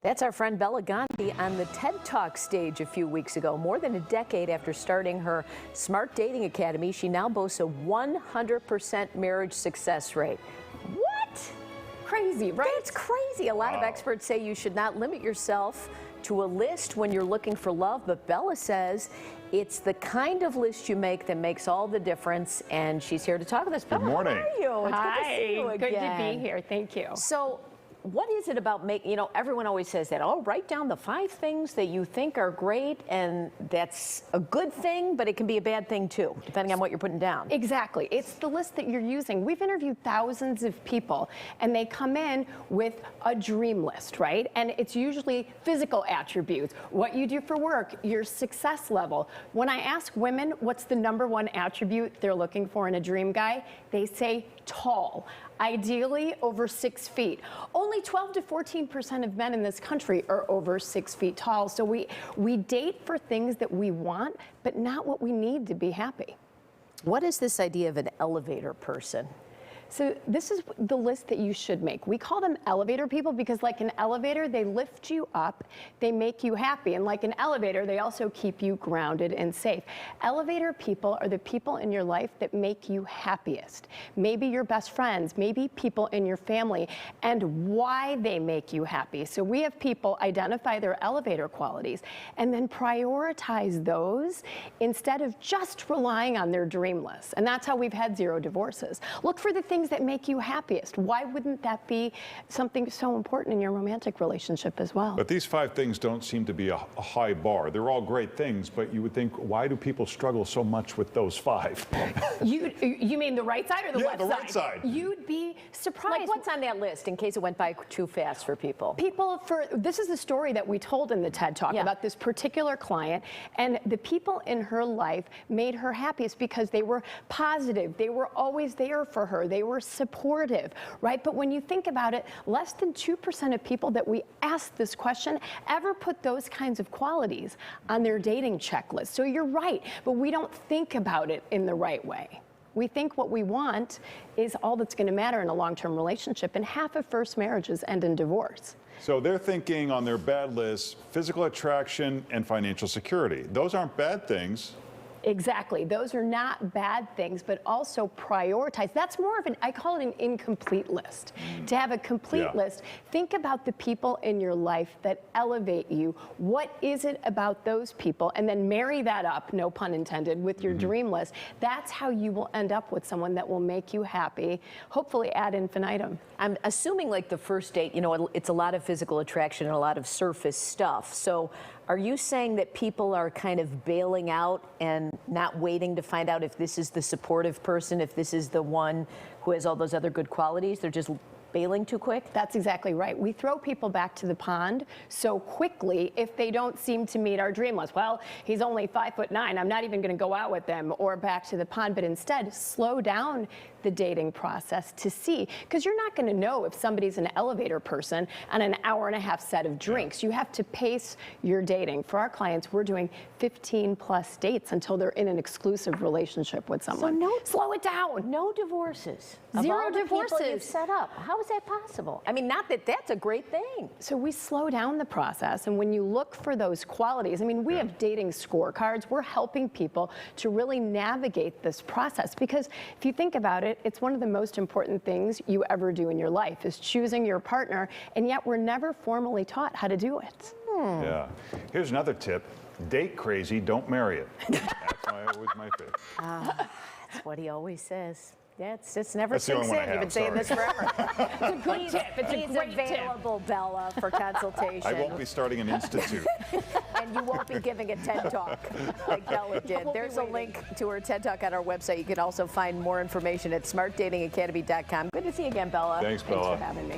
That's our friend Bella Gandhi on the TED Talk stage a few weeks ago. More than a decade after starting her Smart Dating Academy, she now boasts a 100% marriage success rate. What? Crazy, right? That's crazy. A lot of experts say you should not limit yourself to a list when you're looking for love, but Bella says it's the kind of list you make that makes all the difference, and she's here to talk with us. Bella, Good morning. how are you? It's Hi. good to see you again. Good to be here. Thank you. So, what is it about making, everyone always says that, write down the 5 things that you think are great, and that's a good thing, but it can be a bad thing too, depending on what you're putting down. Exactly. It's the list that you're using. We've interviewed thousands of people, and they come in with a dream list, right? And it's usually physical attributes, what you do for work, your success level. When I ask women what's the #1 attribute they're looking for in a dream guy, they say tall. Ideally over 6 feet. Only 12 to 14% of men in this country are over 6 feet tall. So we date for things that we want, but not what we need to be happy. What is this idea of an elevator person? So this is the list that you should make. We call them elevator people because like an elevator, they lift you up, they make you happy. And like an elevator, they also keep you grounded and safe. Elevator people are the people in your life that make you happiest. Maybe your best friends, maybe people in your family, and why they make you happy. So we have people identify their elevator qualities and then prioritize those instead of just relying on their dream list. And that's how we've had 0 divorces. Look for the things that make you happiest. Why wouldn't that be something so important in your romantic relationship as well? But these 5 things don't seem to be a high bar. They're all great things, but you would think, why do people struggle so much with those 5? You mean the right side or the left side? Yeah, the right side. You'd be surprised. Like what's on that list in case it went by too fast for people? This is the story that we told in the TED Talk about this particular client, and the people in her life made her happiest because they were positive, they were always there for her, they were supportive, right? But when you think about it, less than 2% of people that we asked this question ever put those kinds of qualities on their dating checklist. So you're right, but we don't think about it in the right way. We think what we want is all that's going to matter in a long-term relationship, and half of first marriages end in divorce. So they're thinking on their bad list, physical attraction and financial security. Those aren't bad things. Exactly. Those are not bad things, but also prioritize. That's more of I call it an incomplete list. To have a complete list, think about the people in your life that elevate you. What is it about those people? And then marry that up, no pun intended, with your dream list. That's how you will end up with someone that will make you happy, hopefully ad infinitum. I'm assuming like the first date, it's a lot of physical attraction and a lot of surface stuff. So are you saying that people are kind of bailing out and not waiting to find out if this is the supportive person, if this is the one who has all those other good qualities? They're just bailing too quick? That's exactly right. We throw people back to the pond so quickly if they don't seem to meet our dream list. Well, he's only 5'9". I'm not even going to go out with them, or back to the pond. But instead, slow down the dating process to see, because you're not going to know if somebody's an elevator person on an hour-and-a-half set of drinks. You have to pace your dating. For our clients, we're doing 15+ dates until they're in an exclusive relationship with someone. So slow it down. No divorces. 0 divorces. People you've set up. How is that possible? I mean, not that that's a great thing. So we slow down the process, and when you look for those qualities, I mean, we have dating scorecards. We're helping people to really navigate this process, because if you think about it, it's one of the most important things you ever do in your life is choosing your partner, and yet we're never formally taught how to do it. Yeah. Here's another tip. Date crazy, don't marry it. That's always my favorite. That's what he always says. Yeah, it's never That's the sinks only one in. I You've been have, saying this forever. It's a good tip. It's a great tip. Available, Bella, for consultation. I won't be starting an institute. And you won't be giving a TED Talk like Bella did. There's a link to her TED Talk on our website. You can also find more information at smartdatingacademy.com. Good to see you again, Bella. Thanks, Bella. Thanks for having me.